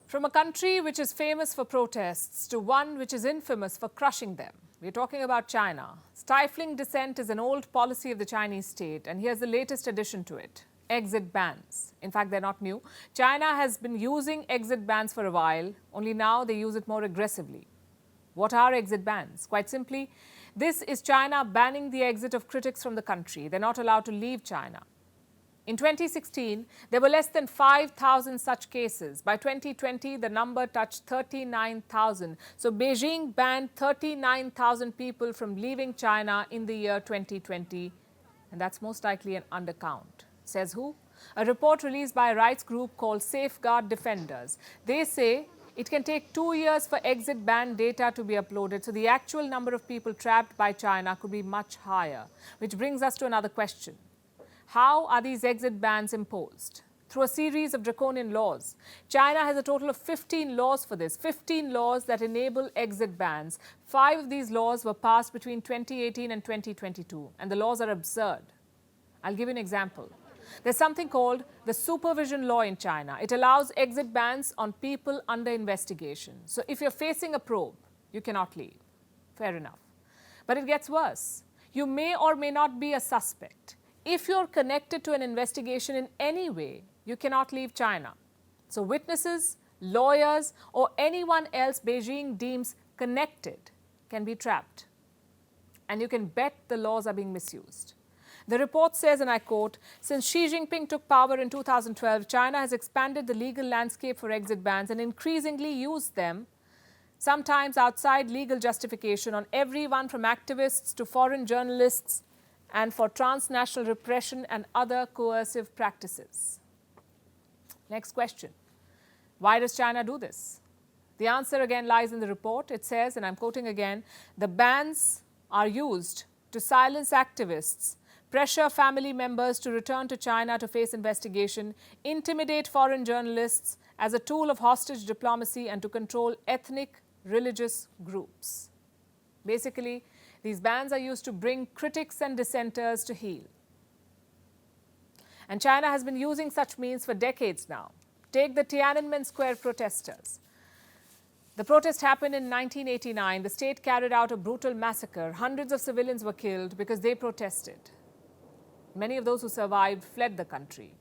From a country which is famous for protests to one which is infamous for crushing them. We're talking about China. Stifling dissent is an old policy of the Chinese state, and here's the latest addition to it: exit bans. In fact, they're not new. China has been using exit bans for a while, only now they use it more aggressively. What are exit bans? Quite simply, this is China banning the exit of critics from the country. They're not allowed to leave China. In 2016, there were less than 5,000 such cases. By 2020, the number touched 39,000. So Beijing banned 39,000 people from leaving China in the year 2020. And that's most likely an undercount. Says who? A report released by a rights group called Safeguard Defenders. They say it can take 2 years for exit ban data to be uploaded. So the actual number of people trapped by China could be much higher. Which brings us to another question. How are these exit bans imposed? Through a series of draconian laws. China has a total of 15 laws for this, 15 laws that enable exit bans. 5 of these laws were passed between 2018 and 2022, and the laws are absurd. I'll give you an example. There's something called the supervision law in China. It allows exit bans on people under investigation. So if you're facing a probe, you cannot leave. Fair enough. But it gets worse. You may or may not be a suspect. If you're connected to an investigation in any way, you cannot leave China. So witnesses, lawyers, or anyone else Beijing deems connected can be trapped. And you can bet the laws are being misused. The report says, and I quote, "Since Xi Jinping took power in 2012, China has expanded the legal landscape for exit bans and increasingly used them, sometimes outside legal justification, on everyone from activists to foreign journalists, and for transnational repression and other coercive practices." Next question. Why does China do this? The answer again lies in the report. It says, and I'm quoting again, "The bans are used to silence activists, pressure family members to return to China to face investigation, intimidate foreign journalists as a tool of hostage diplomacy, and to control ethnic, religious groups." Basically, these bans are used to bring critics and dissenters to heel. And China has been using such means for decades now. Take the Tiananmen Square protesters. The protest happened in 1989. The state carried out a brutal massacre. Hundreds of civilians were killed because they protested. Many of those who survived fled the country.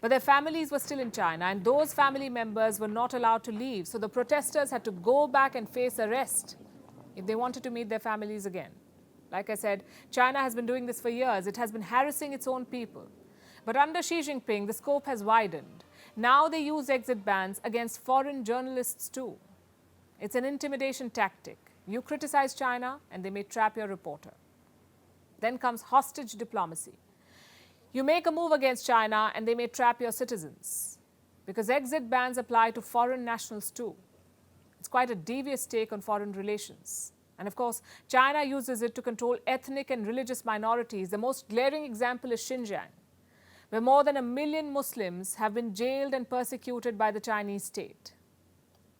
But their families were still in China, and those family members were not allowed to leave. So the protesters had to go back and face arrest if they wanted to meet their families again. Like I said, China has been doing this for years. It has been harassing its own people. But under Xi Jinping, the scope has widened. Now they use exit bans against foreign journalists too. It's an intimidation tactic. You criticize China and they may trap your reporter. Then comes hostage diplomacy. You make a move against China and they may trap your citizens, because exit bans apply to foreign nationals too. It's quite a devious take on foreign relations. And of course, China uses it to control ethnic and religious minorities. The most glaring example is Xinjiang, where more than 1 million Muslims have been jailed and persecuted by the Chinese state.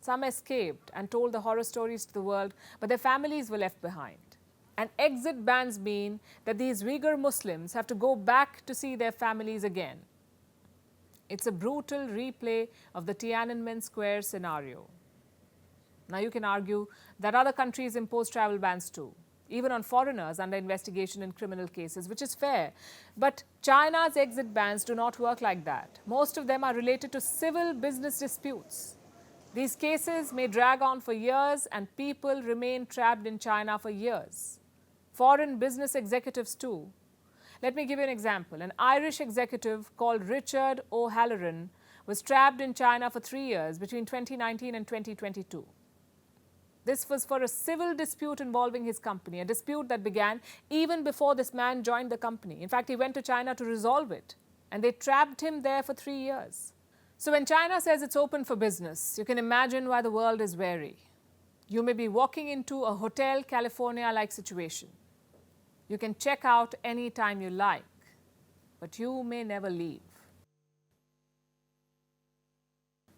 Some escaped and told the horror stories to the world, but their families were left behind. And exit bans mean that these Uyghur Muslims have to go back to see their families again. It's a brutal replay of the Tiananmen Square scenario. Now you can argue that other countries impose travel bans too, even on foreigners under investigation in criminal cases, which is fair. But China's exit bans do not work like that. Most of them are related to civil business disputes. These cases may drag on for years and people remain trapped in China for years. Foreign business executives too. Let me give you an example. An Irish executive called Richard O'Halloran was trapped in China for 3 years between 2019 and 2022. This was for a civil dispute involving his company, a dispute that began even before this man joined the company. In fact, he went to China to resolve it, and they trapped him there for 3 years. So when China says it's open for business, you can imagine why the world is wary. You may be walking into a Hotel California-like situation. You can check out any time you like, but you may never leave.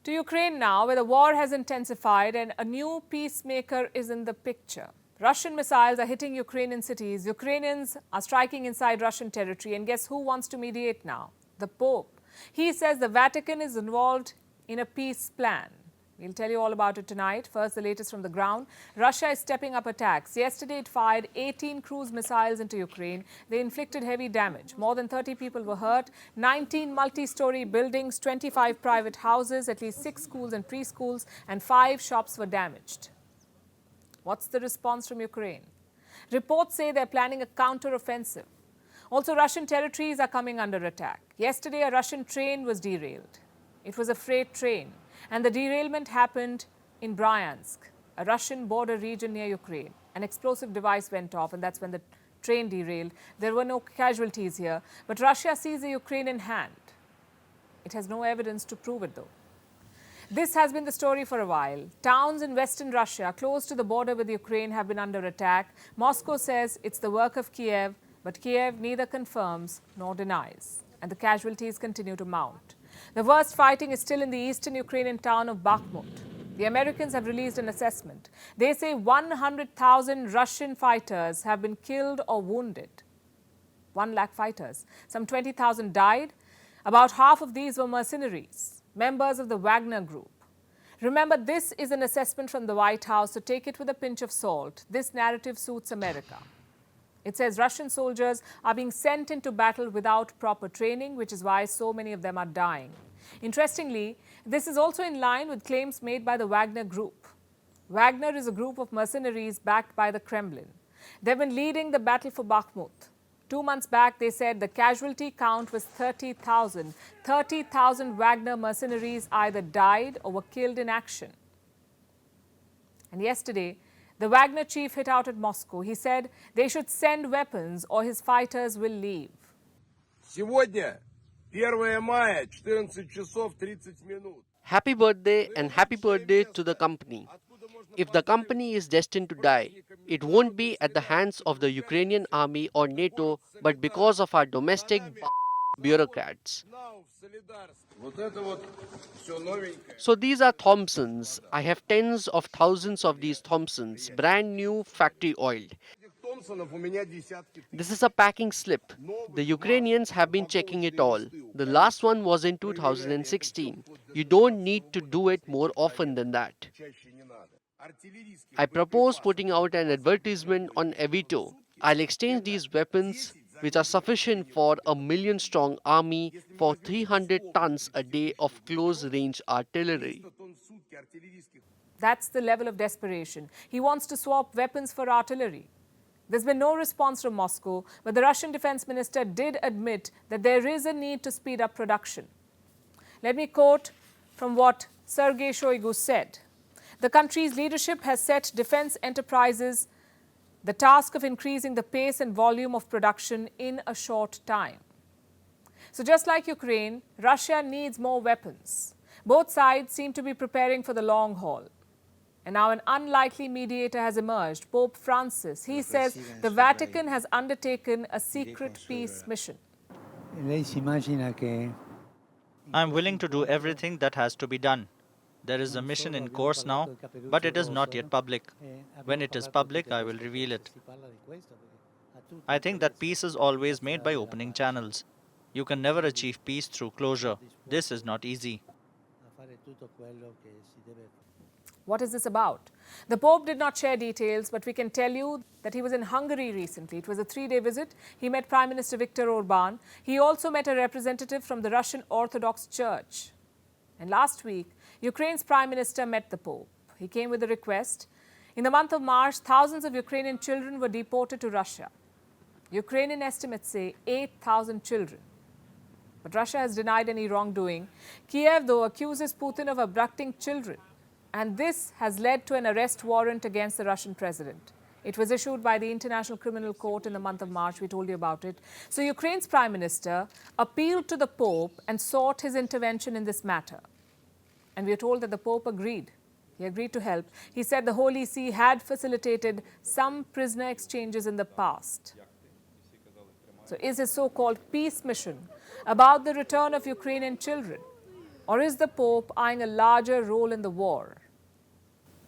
To Ukraine now, where the war has intensified and a new peacemaker is in the picture. Russian missiles are hitting Ukrainian cities. Ukrainians are striking inside Russian territory. And guess who wants to mediate now? The Pope. He says the Vatican is involved in a peace plan. We'll tell you all about it tonight. First, the latest from the ground. Russia is stepping up attacks. Yesterday, it fired 18 cruise missiles into Ukraine. They inflicted heavy damage. More than 30 people were hurt. 19 multi-story buildings, 25 private houses, at least 6 schools and preschools, and 5 shops were damaged. What's the response from Ukraine? Reports say they're planning a counter-offensive. Also, Russian territories are coming under attack. Yesterday, a Russian train was derailed. It was a freight train, and the derailment happened in Bryansk, a Russian border region near Ukraine. An explosive device went off, and that's when the train derailed. There were no casualties here, but Russia sees the Ukraine in hand. It has no evidence to prove it, though. This has been the story for a while. Towns in western Russia, close to the border with Ukraine, have been under attack. Moscow says it's the work of Kiev, but Kiev neither confirms nor denies, and the casualties continue to mount. The worst fighting is still in the eastern Ukrainian town of Bakhmut. The Americans have released an assessment. They say 100,000 Russian fighters have been killed or wounded. 1 lakh fighters. Some 20,000 died. About half of these were mercenaries, members of the Wagner group. Remember, this is an assessment from the White House, so take it with a pinch of salt. This narrative suits America. It says Russian soldiers are being sent into battle without proper training, which is why so many of them are dying. Interestingly, this is also in line with claims made by the Wagner group. Wagner is a group of mercenaries backed by the Kremlin. They've been leading the battle for Bakhmut. 2 months back, they said the casualty count was 30,000. 30,000 Wagner mercenaries either died or were killed in action. And yesterday, the Wagner chief hit out at Moscow. He said they should send weapons or his fighters will leave. Сегодня 1 мая, 14 часов 30 минут. Happy birthday and happy birthday to the company. If the company is destined to die, it won't be at the hands of the Ukrainian army or NATO, but because of our domestic bureaucrats. So these are Thompsons. I have tens of thousands of these Thompsons, brand new, factory oiled. This is a packing slip. The Ukrainians have been checking it all. The last one was in 2016. You don't need to do it more often than that. I propose putting out an advertisement on Avito. I'll exchange these weapons, which are sufficient for a 1 million-strong army, for 300 tons a day of close-range artillery. That's the level of desperation. He wants to swap weapons for artillery. There's been no response from Moscow, but the Russian defense minister did admit that there is a need to speed up production. Let me quote from what Sergei Shoigu said. The country's leadership has set defense enterprises the task of increasing the pace and volume of production in a short time. So just like Ukraine, Russia needs more weapons. Both sides seem to be preparing for the long haul. And now an unlikely mediator has emerged, Pope Francis. He says the Vatican has undertaken a secret peace mission. I'm willing to do everything that has to be done. There is a mission in course now, but it is not yet public. When it is public, I will reveal it. I think that peace is always made by opening channels. You can never achieve peace through closure. This is not easy. What is this about? The Pope did not share details, but we can tell you that he was in Hungary recently. It was a 3-day visit. He met Prime Minister Viktor Orban. He also met a representative from the Russian Orthodox Church. And last week, Ukraine's Prime Minister met the Pope. He came with a request. In the month of March, thousands of Ukrainian children were deported to Russia. Ukrainian estimates say 8,000 children. But Russia has denied any wrongdoing. Kiev, though, accuses Putin of abducting children. And this has led to an arrest warrant against the Russian president. It was issued by the International Criminal Court in the month of March. We told you about it. So Ukraine's Prime Minister appealed to the Pope and sought his intervention in this matter. And we are told that the Pope agreed. He agreed to help. He said the Holy See had facilitated some prisoner exchanges in the past. So is his so-called peace mission about the return of Ukrainian children? Or is the Pope eyeing a larger role in the war?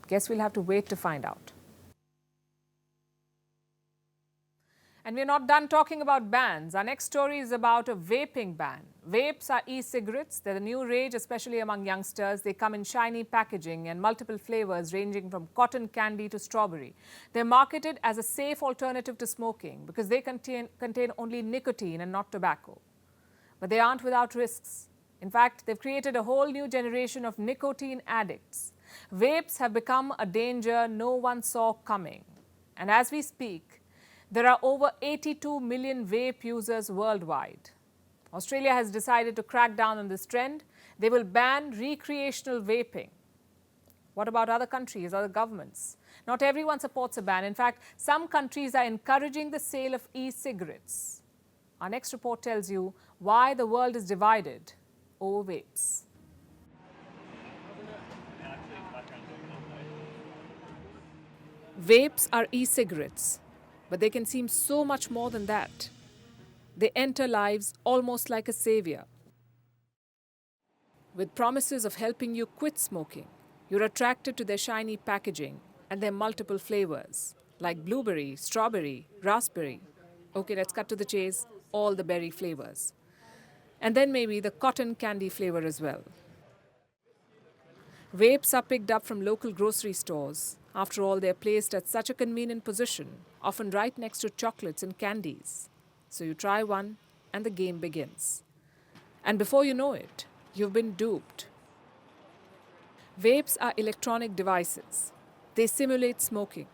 Guess we'll have to wait to find out. And we're not done talking about bans. Our next story is about a vaping ban. Vapes are e-cigarettes. They're the new rage, especially among youngsters. They come in shiny packaging and multiple flavors ranging from cotton candy to strawberry. They're marketed as a safe alternative to smoking because they contain only nicotine and not tobacco. But they aren't without risks. In fact, they've created a whole new generation of nicotine addicts. Vapes have become a danger no one saw coming. And as we speak, there are over 82 million vape users worldwide. Australia has decided to crack down on this trend. They will ban recreational vaping. What about other countries, other governments? Not everyone supports a ban. In fact, some countries are encouraging the sale of e-cigarettes. Our next report tells you why the world is divided over vapes. Vapes are e-cigarettes, but they can seem so much more than that. They enter lives almost like a savior. With promises of helping you quit smoking, you're attracted to their shiny packaging and their multiple flavors, like blueberry, strawberry, raspberry. Okay, let's cut to the chase, all the berry flavors. And then maybe the cotton candy flavor as well. Vapes are picked up from local grocery stores. After all, they're placed at such a convenient position, often right next to chocolates and candies. So you try one, and the game begins. And before you know it, you've been duped. Vapes are electronic devices. They simulate smoking.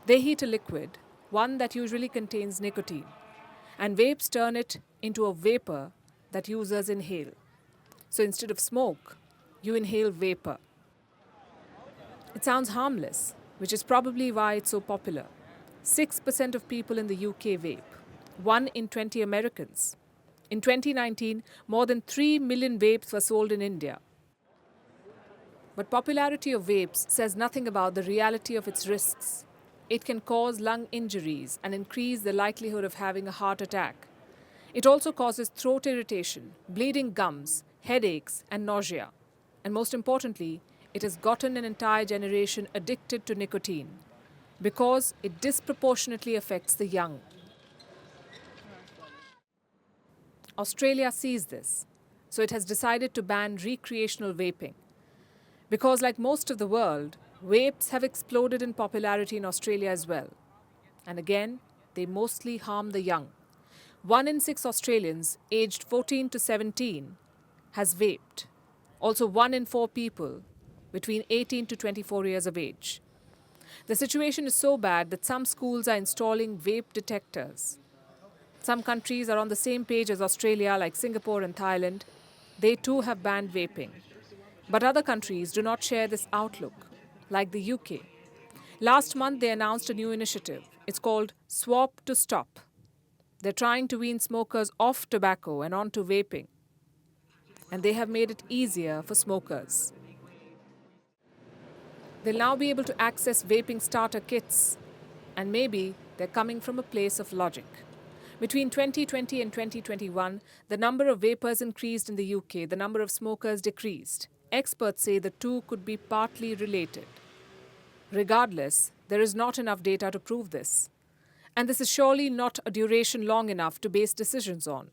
They heat a liquid, one that usually contains nicotine, and vapes turn it into a vapor that users inhale. So instead of smoke, you inhale vapor. It sounds harmless, which is probably why it's so popular. 6% of people in the UK vape. 1 in 20 Americans. In 2019, more than 3 million vapes were sold in India. But popularity of vapes says nothing about the reality of its risks. It can cause lung injuries and increase the likelihood of having a heart attack. It also causes throat irritation, bleeding gums, headaches, and nausea. And most importantly, it has gotten an entire generation addicted to nicotine because it disproportionately affects the young. Australia sees this, so it has decided to ban recreational vaping. Because like most of the world, vapes have exploded in popularity in Australia as well. And again, they mostly harm the young. 1 in 6 Australians aged 14 to 17 has vaped. Also 1 in 4 people between 18 to 24 years of age. The situation is so bad that some schools are installing vape detectors. Some countries are on the same page as Australia, like Singapore and Thailand. They too have banned vaping. But other countries do not share this outlook, like the UK. Last month, they announced a new initiative. It's called Swap to Stop. They're trying to wean smokers off tobacco and onto vaping. And they have made it easier for smokers. They'll now be able to access vaping starter kits. And maybe they're coming from a place of logic. Between 2020 and 2021, the number of vapers increased in the UK, the number of smokers decreased. Experts say the two could be partly related. Regardless, there is not enough data to prove this. And this is surely not a duration long enough to base decisions on.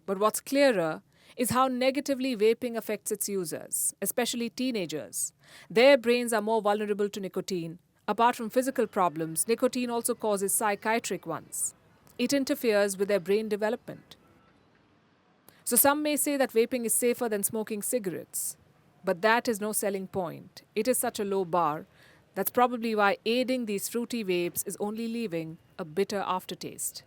But what's clearer is how negatively vaping affects its users, especially teenagers. Their brains are more vulnerable to nicotine. Apart from physical problems, nicotine also causes psychiatric ones. It interferes with their brain development. So some may say that vaping is safer than smoking cigarettes. But that is no selling point. It is such a low bar. That's probably why aiding these fruity vapes is only leaving a bitter aftertaste.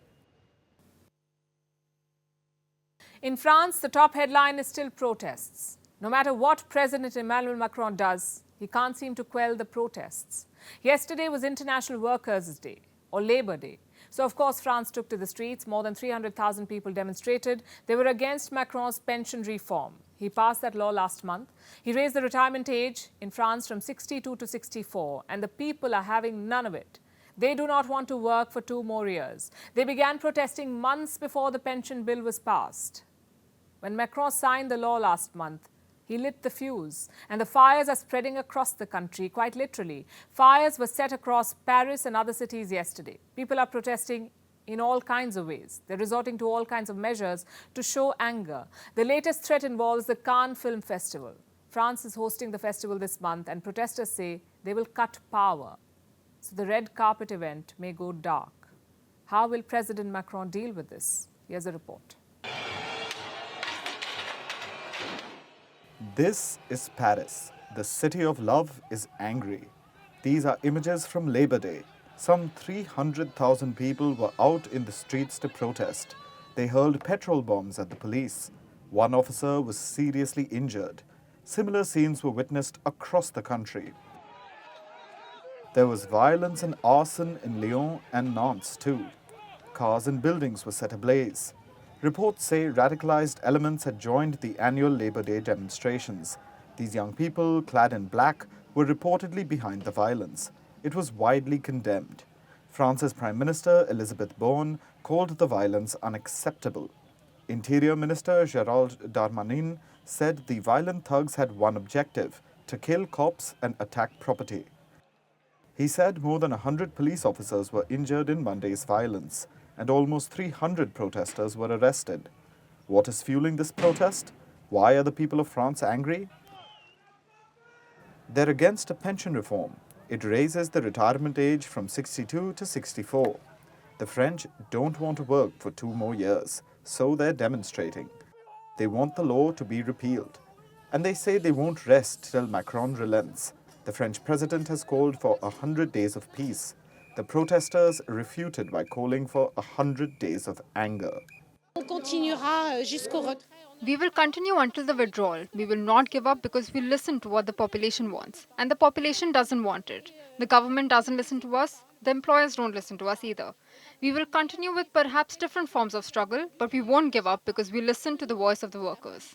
In France, the top headline is still protests. No matter what President Emmanuel Macron does, he can't seem to quell the protests. Yesterday was International Workers' Day, or Labour Day. So, of course, France took to the streets. More than 300,000 people demonstrated. They were against Macron's pension reform. He passed that law last month. He raised the retirement age in France from 62 to 64, and the people are having none of it. They do not want to work for 2 more years. They began protesting months before the pension bill was passed. When Macron signed the law last month, he lit the fuse, and the fires are spreading across the country, quite literally. Fires were set across Paris and other cities yesterday. People are protesting in all kinds of ways. They're resorting to all kinds of measures to show anger. The latest threat involves the Cannes Film Festival. France is hosting the festival this month, and protesters say they will cut power. So the red carpet event may go dark. How will President Macron deal with this? Here's a report. This is Paris. The city of love is angry. These are images from Labor Day. Some 300,000 people were out in the streets to protest. They hurled petrol bombs at the police. One officer was seriously injured. Similar scenes were witnessed across the country. There was violence and arson in Lyon and Nantes too. Cars and buildings were set ablaze. Reports say radicalized elements had joined the annual Labor Day demonstrations. These young people, clad in black, were reportedly behind the violence. It was widely condemned. France's Prime Minister, Elisabeth Borne, called the violence unacceptable. Interior Minister Gérald Darmanin said the violent thugs had one objective: to kill cops and attack property. He said more than 100 police officers were injured in Monday's violence, and almost 300 protesters were arrested. What is fueling this protest? Why are the people of France angry? They're against a pension reform. It raises the retirement age from 62 to 64. The French don't want to work for 2 more years, so they're demonstrating. They want the law to be repealed. And they say they won't rest till Macron relents. The French president has called for 100 days of peace. The protesters refuted by calling for 100 days of anger. We will continue until the withdrawal. We will not give up because we listen to what the population wants. And the population doesn't want it. The government doesn't listen to us. The employers don't listen to us either. We will continue with perhaps different forms of struggle, but we won't give up because we listen to the voice of the workers.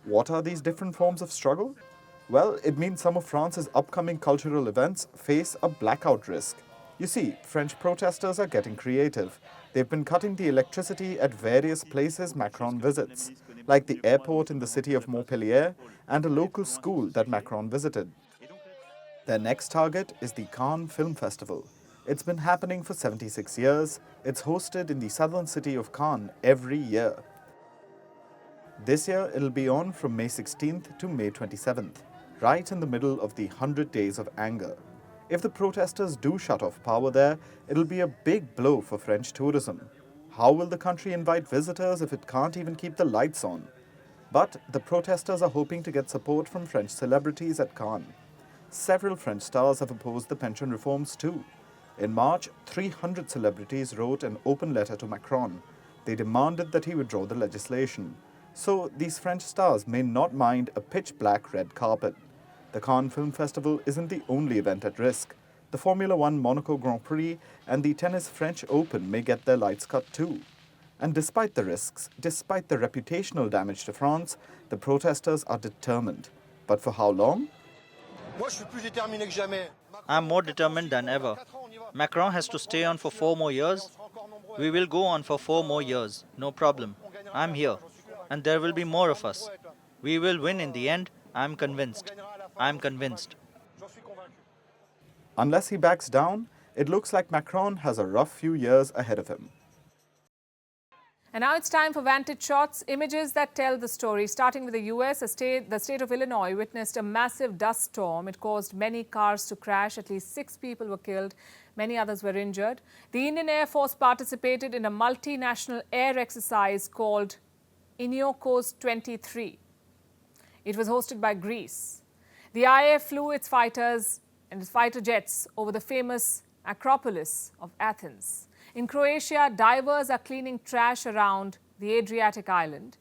What are these different forms of struggle? Well, it means some of France's upcoming cultural events face a blackout risk. You see, French protesters are getting creative. They've been cutting the electricity at various places Macron visits, like the airport in the city of Montpellier and a local school that Macron visited. Their next target is the Cannes Film Festival. It's been happening for 76 years. It's hosted in the southern city of Cannes every year. This year, it'll be on from May 16th to May 27th, right in the middle of the 100 Days of Anger. If the protesters do shut off power there, it'll be a big blow for French tourism. How will the country invite visitors if it can't even keep the lights on? But the protesters are hoping to get support from French celebrities at Cannes. Several French stars have opposed the pension reforms too. In March, 300 celebrities wrote an open letter to Macron. They demanded that he withdraw the legislation. So these French stars may not mind a pitch-black red carpet. The Cannes Film Festival isn't the only event at risk. The Formula One Monaco Grand Prix and the tennis French Open may get their lights cut too. And despite the risks, despite the reputational damage to France, the protesters are determined. But for how long? I'm more determined than ever. Macron has to stay on for 4 more years. We will go on for 4 more years, no problem. I'm here. And there will be more of us. We will win in the end. I'm convinced. I'm convinced. Unless he backs down, it looks like Macron has a rough few years ahead of him. And now it's time for Vantage shots, images that tell the story. Starting with the US, the state of Illinois witnessed a massive dust storm. It caused many cars to crash. At least 6 people were killed. Many others were injured. The Indian Air Force participated in a multinational air exercise called Iniokos 23. It was hosted by Greece. The IAF flew its fighters and its fighter jets over the famous Acropolis of Athens. In Croatia, divers are cleaning trash around the Adriatic island.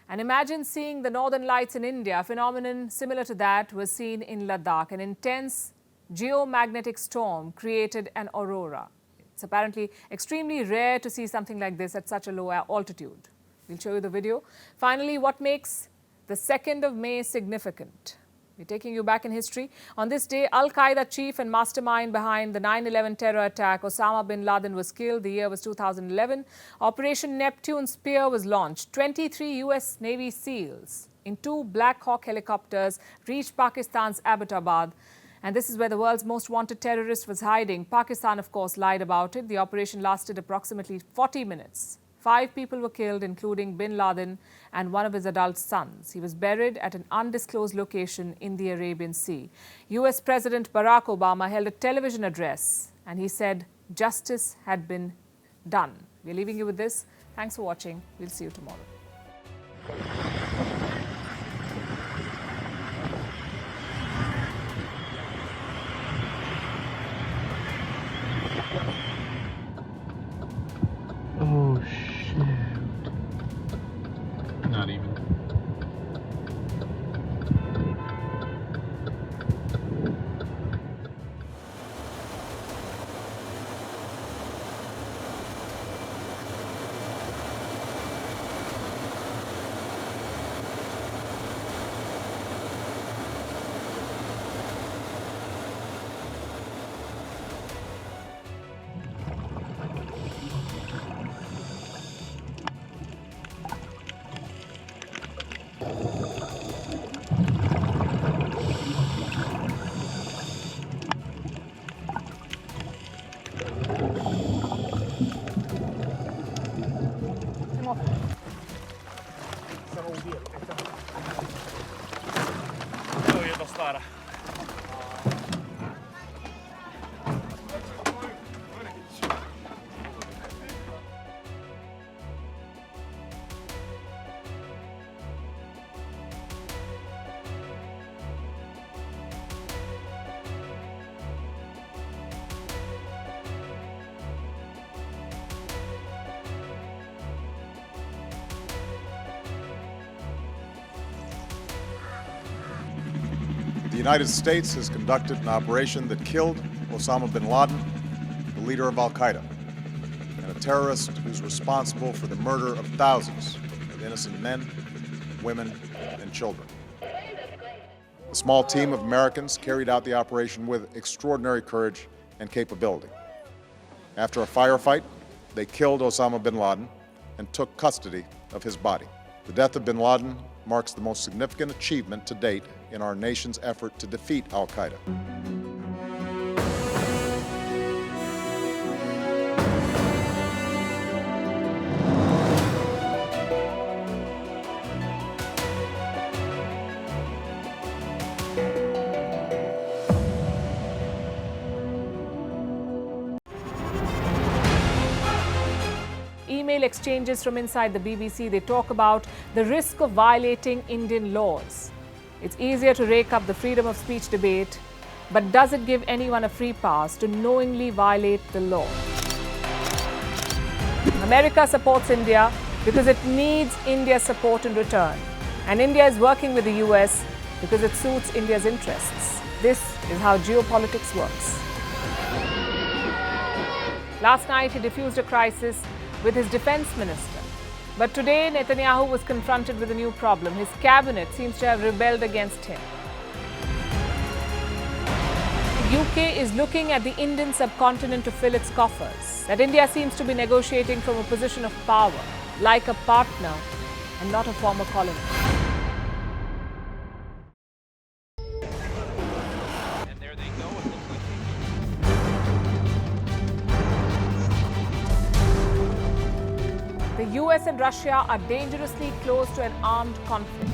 And imagine seeing the northern lights in India. A phenomenon similar to that was seen in Ladakh. An intense geomagnetic storm created an aurora. It's apparently extremely rare to see something like this at such a low altitude. We'll show you the video. Finally, what makes the 2nd of May significant? We're taking you back in history. On this day, Al-Qaeda chief and mastermind behind the 9/11 terror attack, Osama bin Laden, was killed. The year was 2011. Operation Neptune Spear was launched. 23 US Navy SEALs in 2 Black Hawk helicopters reached Pakistan's Abbottabad. And this is where the world's most wanted terrorist was hiding. Pakistan, of course, lied about it. The operation lasted approximately 40 minutes. 5 people were killed, including bin Laden and one of his adult sons. He was buried at an undisclosed location in the Arabian Sea. US President Barack Obama held a television address and he said justice had been done. We're leaving you with this. Thanks for watching. We'll see you tomorrow. Oh shit. Not even. The United States has conducted an operation that killed Osama bin Laden, the leader of al-Qaeda, and a terrorist who's responsible for the murder of thousands of innocent men, women, and children. A small team of Americans carried out the operation with extraordinary courage and capability. After a firefight, they killed Osama bin Laden and took custody of his body. The death of bin Laden marks the most significant achievement to date in our nation's effort to defeat al-Qaeda. Email exchanges from inside the BBC, they talk about the risk of violating Indian laws. It's easier to rake up the freedom of speech debate, but does it give anyone a free pass to knowingly violate the law? America supports India because it needs India's support in return. And India is working with the US because it suits India's interests. This is how geopolitics works. Last night, he diffused a crisis with his defense minister. But today, Netanyahu was confronted with a new problem. His cabinet seems to have rebelled against him. The UK is looking at the Indian subcontinent to fill its coffers. That India seems to be negotiating from a position of power, like a partner and not a former colony. The US and Russia are dangerously close to an armed conflict.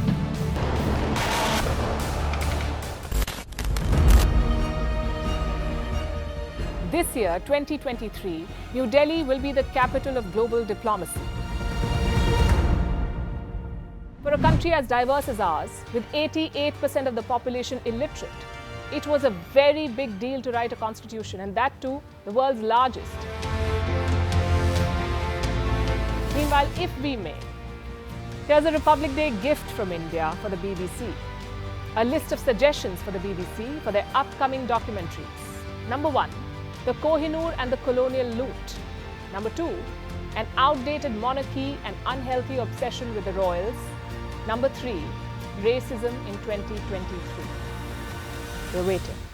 This year, 2023, New Delhi will be the capital of global diplomacy. For a country as diverse as ours, with 88% of the population illiterate, it was a very big deal to write a constitution, and that too, the world's largest. Meanwhile, if we may, here's a Republic Day gift from India for the BBC. A list of suggestions for the BBC for their upcoming documentaries. Number 1, the Kohinoor and the colonial loot. Number 2, an outdated monarchy and unhealthy obsession with the royals. Number 3, racism in 2023. We're waiting.